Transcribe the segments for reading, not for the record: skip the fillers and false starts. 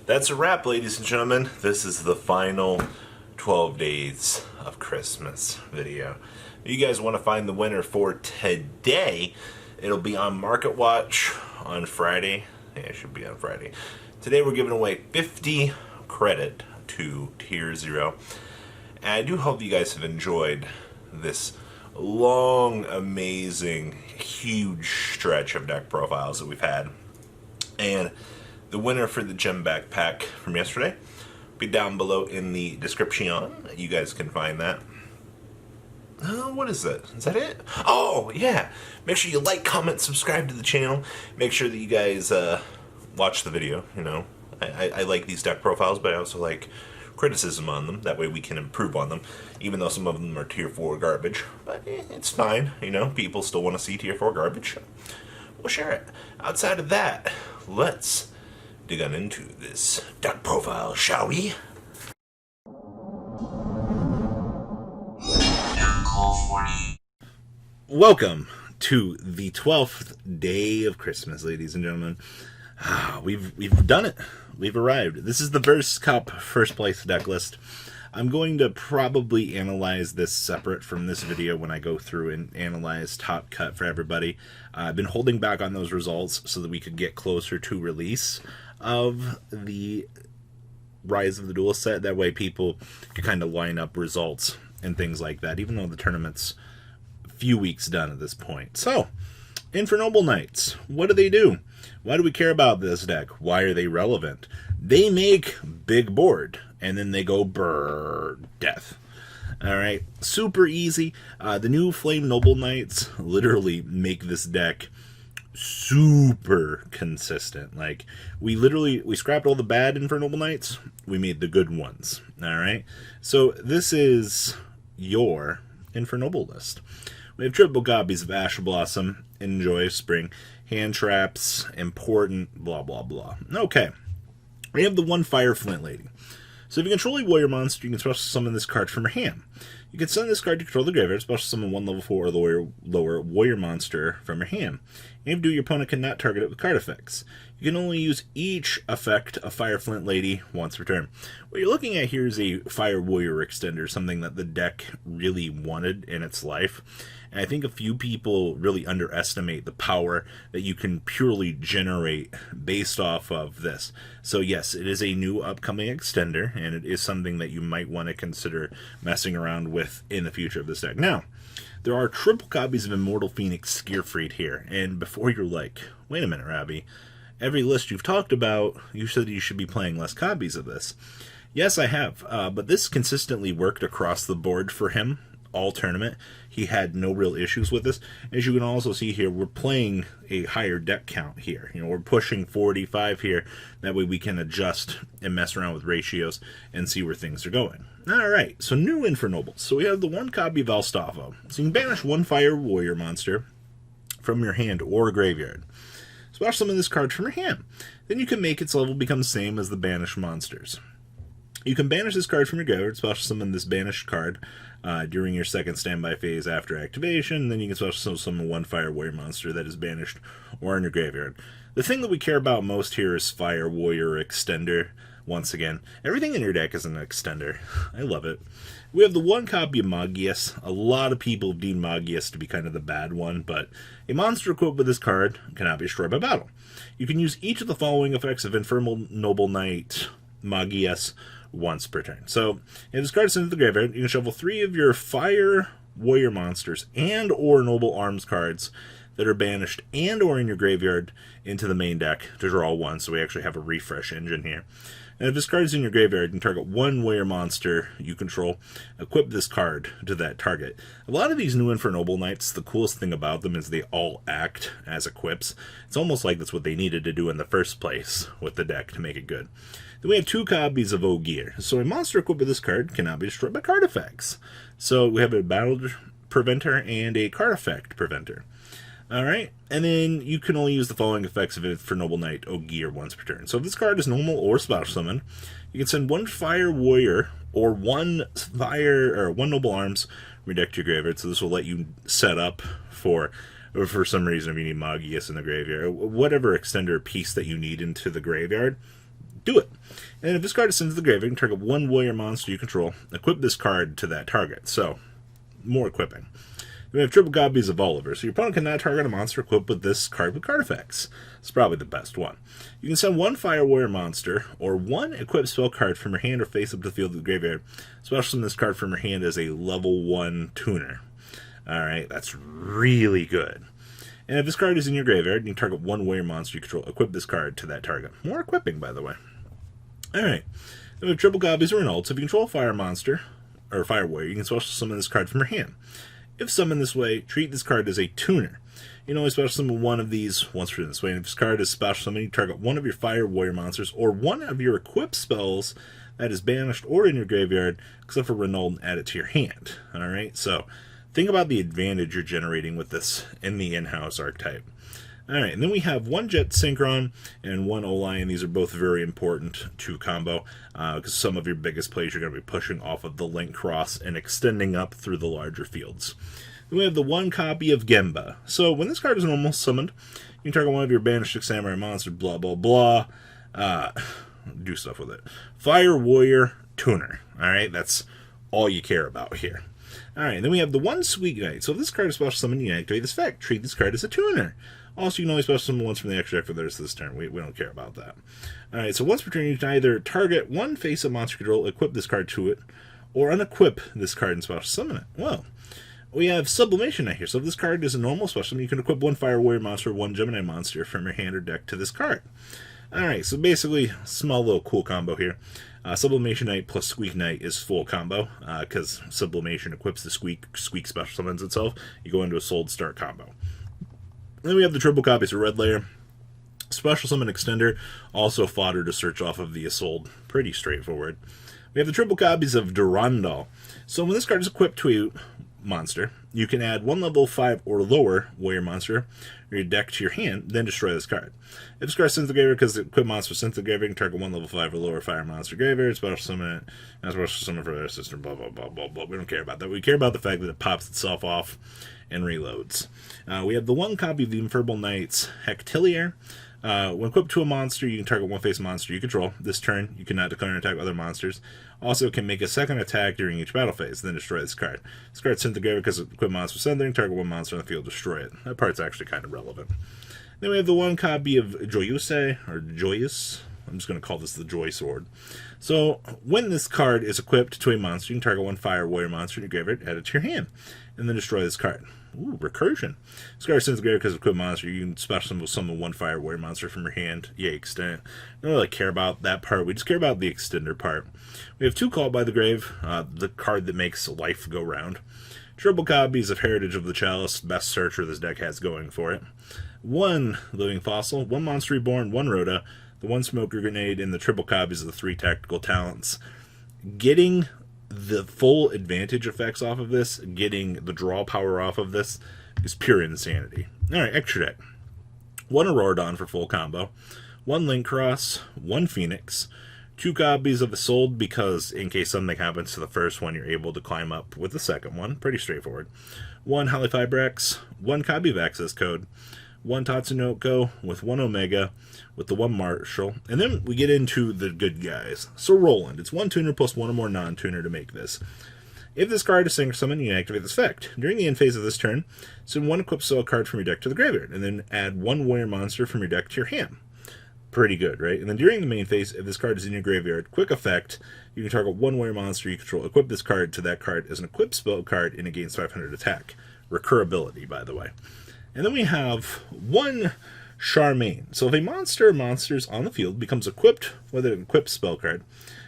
That's a wrap, ladies and gentlemen. This is the final 12 days of Christmas video. If you guys want to find the winner for today, it'll be on Market Watch on Friday. Yeah, it should be on Friday. Today we're giving away 50 credit to Tier 0. And I do hope you guys have enjoyed this long, amazing, huge stretch of deck profiles that we've had. And the winner for the gem backpack from yesterday will be down below in the description. You guys can find that. What is that? Is that it? Oh, yeah. Make sure you like, comment, subscribe to the channel. Make sure that you guys watch the video. You know, I like these deck profiles, but I also like criticism on them. That way we can improve on them, even though some of them are Tier 4 garbage. But it's fine. You know, people still want to see Tier 4 garbage. We'll share it. Outside of that, let's dig on into this deck profile, shall we? Welcome to the 12th day of Christmas, ladies and gentlemen. We've done it. We've arrived. This is the Verse Cup first place deck list. I'm going to probably analyze this separate from this video when I go through and analyze Top Cut for everybody. I've been holding back on those results so that we could get closer to release of the Rise of the Duelist set. That way people can kind of line up results and things like that, even though the tournament's a few weeks done at this point. So, Infernoble Knights, what do? Why do we care about this deck? Why are they relevant? They make big board, and then they go brrr, death. Alright, super easy. The new Flame Noble Knights literally make this deck super consistent. Like, we scrapped all the bad Infernoble Knights, we made the good ones. Alright, so this is your Infernoble list. We have triple copies of Ash Blossom, Enjoy Spring, Hand Traps, Important, blah blah blah. Okay, we have the one Fire Flint Lady. So if you control a warrior monster, you can special summon this card from your hand. You can send this card to control the graveyard, special summon one level 4 or lower warrior monster from your hand. And if you do, your opponent cannot target it with card effects. You can only use each effect of Fire Flint Lady once per turn. What you're looking at here is a Fire Warrior Extender, something that the deck really wanted in its life. And I think a few people really underestimate the power that you can purely generate based off of this. So yes, it is a new upcoming extender, and it is something that you might want to consider messing around with in the future of this deck. Now, there are triple copies of Immortal Phoenix Skierfried here, and before you're like, wait a minute, Robbie, every list you've talked about, you said you should be playing less copies of this. Yes, I have, but this consistently worked across the board for him all tournament. He had no real issues with this. As you can also see here, we're playing a higher deck count here. You know, we're pushing 45 here. That way we can adjust and mess around with ratios and see where things are going. Alright, so new Infernobles. So we have the one copy of Alstafo. So you can banish one Fire Warrior monster from your hand or graveyard. Special summon this card from your hand. Then you can make its level become the same as the banished monsters. You can banish this card from your graveyard, special summon this banished card during your second standby phase after activation. Then you can special summon one Fire Warrior monster that is banished or in your graveyard. The thing that we care about most here is Fire Warrior Extender. Once again, everything in your deck is an extender. I love it. We have the one copy of Magius. A lot of people deem Magius to be kind of the bad one, but a monster equipped with this card cannot be destroyed by battle. You can use each of the following effects of Infernoble Knight Magius once per turn. So, if this card is sent to the graveyard, you can shuffle 3 of your Fire Warrior monsters and or Noble Arms cards that are banished and or in your graveyard into the main deck to draw 1, so we actually have a refresh engine here. And if this card is in your graveyard, you can target one warrior monster you control, equip this card to that target. A lot of these new Infernoble Knights, the coolest thing about them is they all act as equips. It's almost like that's what they needed to do in the first place with the deck to make it good. Then we have 2 copies of Ogier. So a monster equipped with this card cannot be destroyed by card effects. So we have a battle preventer and a card effect preventer. Alright, and then you can only use the following effects of it for Noble Knight Ogier once per turn. So if this card is normal or special summon, you can send one Fire Warrior or one Noble Arms from your deck to your graveyard. So this will let you set up for some reason if you need Magius in the graveyard, or whatever extender piece that you need into the graveyard. do it. And if this card is sent to the graveyard, you can target one warrior monster you control, equip this card to that target. So, more equipping. We have triple copies of Oliver, so your opponent cannot target a monster equipped with this card with card effects. It's probably the best one. You can send one Fire Warrior monster, or one equipped spell card from your hand or face up to the field of the graveyard. Especially this card from your hand as a level 1 tuner. Alright, that's really good. And if this card is in your graveyard, you can target one warrior monster you control, equip this card to that target. More equipping, by the way. Alright, we have triple copies of Renault, so if you control a fire monster, or Fire Warrior, you can special summon this card from your hand. If summoned this way, treat this card as a tuner. You can only special summon one of these once per this way, and if this card is special summoned, you target one of your Fire Warrior monsters, or one of your equipped spells that is banished or in your graveyard, except for Renault, and add it to your hand. Alright, so think about the advantage you're generating with this in the in-house archetype. Alright, and then we have one Jet Synchron and one Olion. These are both very important to combo, because some of your biggest plays you're going to be pushing off of the Link Cross and extending up through the larger fields. Then we have the one copy of Gemba. So when this card is normal summoned, you can target one of your banished samurai monsters, blah blah blah, do stuff with it. Fire Warrior Tuner. Alright, that's all you care about here. Alright, then we have the one Sweet Knight. So if this card is special summoned, you activate this effect. Treat this card as a tuner. Also, you can only special summon once from the extra deck for the rest of this turn. We don't care about that. Alright, so once per turn, you can either target one face-up monster control, equip this card to it, or unequip this card and special summon it. Well, we have Sublimation Knight here. So if this card is a normal special summon, you can equip one Fire Warrior monster or one Gemini monster from your hand or deck to this card. Alright, so basically, small little cool combo here. Sublimation Knight plus Squeak Knight is full combo, because Sublimation equips the Squeak special summons itself. You go into a Souled Start combo. Then we have the triple copies of Red Layer. Special Summon Extender, also fodder to search off of the Isolde. Pretty straightforward. We have the triple copies of Durandal. So when this card is equipped to a monster, you can add one level 5 or lower warrior monster or your deck to your hand, then destroy this card. If this card is sent to the graveyard because the equipped monster is sent to the graveyard, you can target one level 5 or lower fire monster graveyard, special summon it, and special summon for their system, blah blah blah blah blah. We don't care about that. We care about the fact that it pops itself off and reloads. We have the one copy of the Infernal Knights Hectilier. When equipped to a monster, you can target one face monster you control. This turn, you cannot declare an attack with other monsters. Also, can make a second attack during each battle phase, then destroy this card. This card's sent to the graveyard because the equipped monster was sent there, target one monster on the field, destroy it. That part's actually kind of relevant. Then we have the one copy of Joyuse, or Joyous. I'm just going to call this the Joy Sword. So, when this card is equipped to a monster, you can target one Fire Warrior monster in your graveyard, add it to your hand, and then destroy this card. Ooh, Recursion. This card sends the graveyard because of equipped monster. You can special summon one Fire Warrior monster from your hand. Yay, extend. I don't really care about that part. We just care about the extender part. We have two Called by the Grave, the card that makes life go round. Triple copies of Heritage of the Chalice, best searcher this deck has going for it. One Living Fossil, one Monster Reborn, one Rhoda, the one Smoker Grenade, and the triple copies of the three tactical talents. Getting the full advantage effects off of this, getting the draw power off of this, is pure insanity. Alright, extra deck. One Auroradon for full combo, one Link Cross, one Phoenix, two copies of Isolde because in case something happens to the first one, you're able to climb up with the second one. Pretty straightforward. One Halifibrax, one copy of Access Code, one Tatsunoko with one Omega, with the one Marshall, and then we get into the good guys. So Roland, it's one tuner plus one or more non-tuner to make this. If this card is synchro summoned, you activate this effect. During the end phase of this turn, send one equipped spell card from your deck to the graveyard, and then add one warrior monster from your deck to your hand. Pretty good, right? And then during the main phase, if this card is in your graveyard, quick effect, you can target one warrior monster you control, equip this card to that card as an equipped spell card, and it gains 500 attack. Recurability, by the way. And then we have one Charmaine. So if a monster or monsters on the field becomes equipped with an equipped spell card,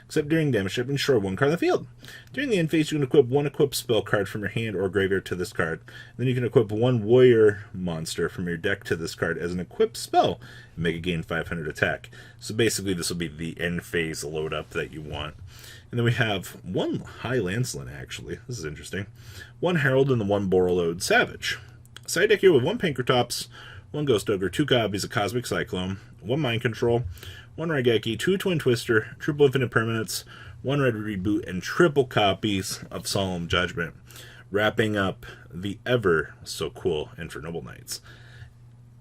except during damage ship, destroy one card on the field. During the end phase, you can equip one equipped spell card from your hand or graveyard to this card. Then you can equip one warrior monster from your deck to this card as an equipped spell and make it gain 500 attack. So basically, this will be the end phase load up that you want. And then we have one High Lancelin, actually. This is interesting. One Herald and the one Borreload Savage. Side deck here with one Pankratops, one Ghost Ogre, two copies of Cosmic Cyclone, one Mind Control, one Raigeki, two Twin Twister, triple Infinite Permanents, one Red Reboot, and triple copies of Solemn Judgment, wrapping up the ever so cool Infernal Knights.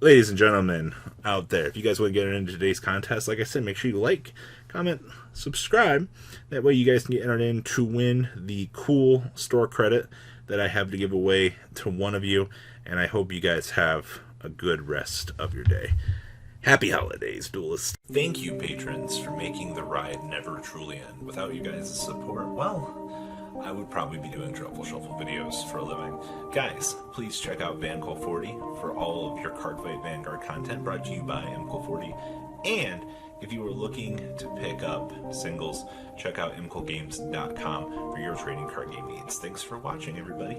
Ladies and gentlemen out there, if you guys want to get into today's contest, like I said, make sure you like, comment, comment, subscribe. That way you guys can get entered in to win the cool store credit that I have to give away to one of you. And I hope you guys have a good rest of your day. Happy holidays, duelists. Thank you, patrons, for making the ride never truly end. Without you guys' support, well, I would probably be doing Truffle Shuffle videos for a living. Guys, please check out VanCool40 for all of your Cardfight Vanguard content brought to you by MCool40. And if you are looking to pick up singles, check out mcoolgames.com for your trading card game needs. Thanks for watching, everybody.